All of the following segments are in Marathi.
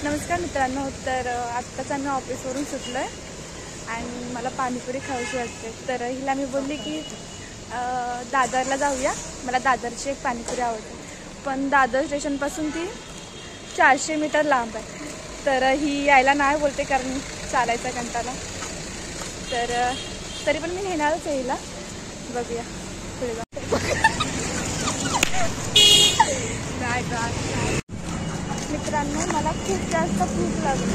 नमस्कार मित्रांनो, तर आत्ताच आम्ही ऑफिसवरून सुटलो आहे आणि मला पाणीपुरी खावीशी वाटते. तर हिला मी बोलली की दादरला जाऊया, मला दादरची एक पाणीपुरी आवडते. पण दादर स्टेशनपासून ती 400 मीटर लांब आहे. तर ही यायला नाही बोलते कारण चालायचा कंटाळा. तर तरी पण मी नेणारच आहे हिला. बघूया पुढे जाऊ. मित्रांनो, मला खूप जास्त भूक लागली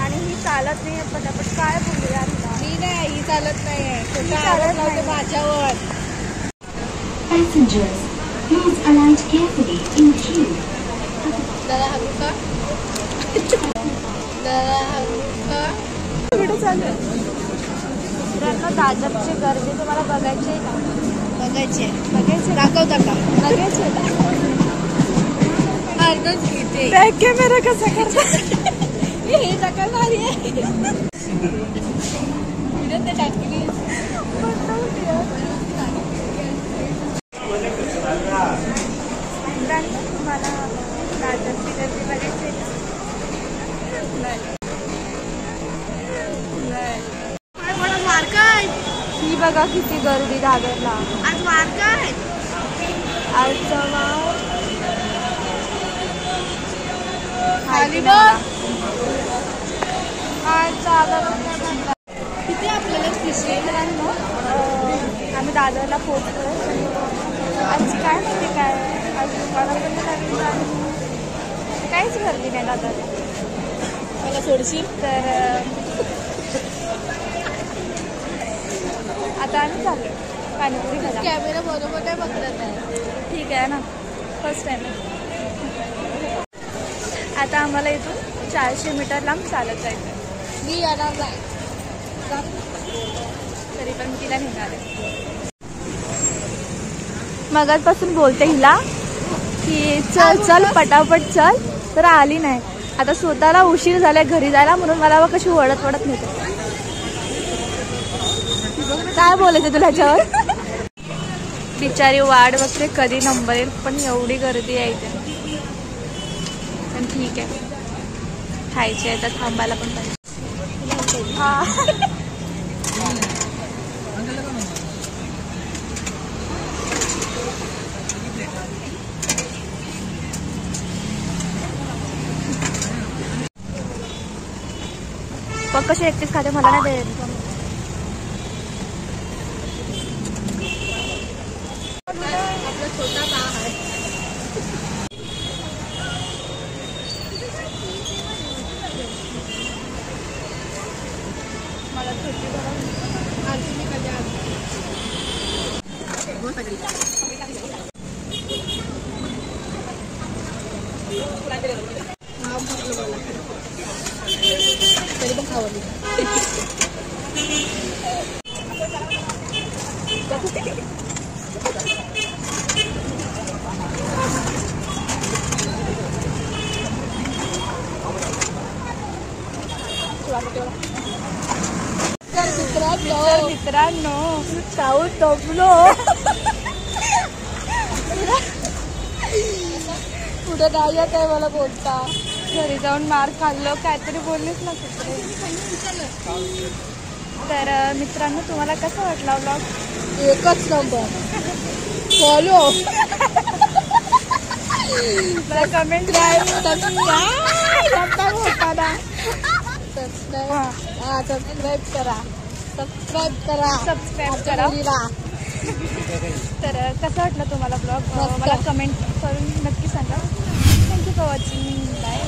आणि ही चालत नाही आहे पटापट. काय बोलूया मी नाही, ही चालत नाही आहे माझ्यावर. Passengers, please alight carefully in queue. जरा हलू का? जरा हलू का? व्हिडिओ चालू आहे. मित्रांनो, दादरची गर्दी तुम्हाला बघायची आहे का? बघायचे दाखवता का? बघायचे अर्धच घेते. कॅमेरा कसा करता? हे दाखवणार आहे ते टाकली. तुम्हाला दादरची गर्दी बघायची आहे का? मार काय? ही बघा किती गर्दी दादरला. आज मार काय? आज खाली बघ. किती आपल्याला मित्रांनो, आम्ही दादरला पोहोचलो. आज काय माहिती काय आज काहीच गर्दी नाही दादरला. मला सोडशील तर आता आम्ही चाललो पाणीपुरी खायला. कॅमेरा बरोबर नाही बघत आहे. ठीक आहे ना, फर्स्ट टाइम आहे. आता आम्हाला इथून 400 मीटर लांब चालत जायचं. मी येणार नाही तरी पण तिला निघाले. मगाचपासून बोलते हिला की चल चल पटापट चल, तर आली नाही. आता स्वतःला उशीर झालाय घरी जायला म्हणून मला कशी वडत नेते. काय बोलायचं तुला ह्याच्यावर? बिचारी वाट बघते कधी नंबर येईल, पण एवढी गर्दी आहे इथे. पण ठीक आहे, खायची आहे तर थांबायला पण पाहिजे. हा पण कशी एकटीच खाते, मला नाही देत. आपला छोटा का आहे. मला छोटी आरती मी कधी आली तरी पण खावली. मित्रांनो, साऊथ टोपलो. पुढे नाही येत आहे मला बोलता. घरी जाऊन मार खाल्लो, काहीतरी बोललीच ना कुठे. तर मित्रांनो, तुम्हाला कसा वाटला व्लॉग? एकच नंबर. फॉलो कमेंट सबस्क्राईब करा. तर कसं वाटलं तुम्हाला ब्लॉग? मला कमेंट करून नक्की सांगा. Thank you for watching. बाय.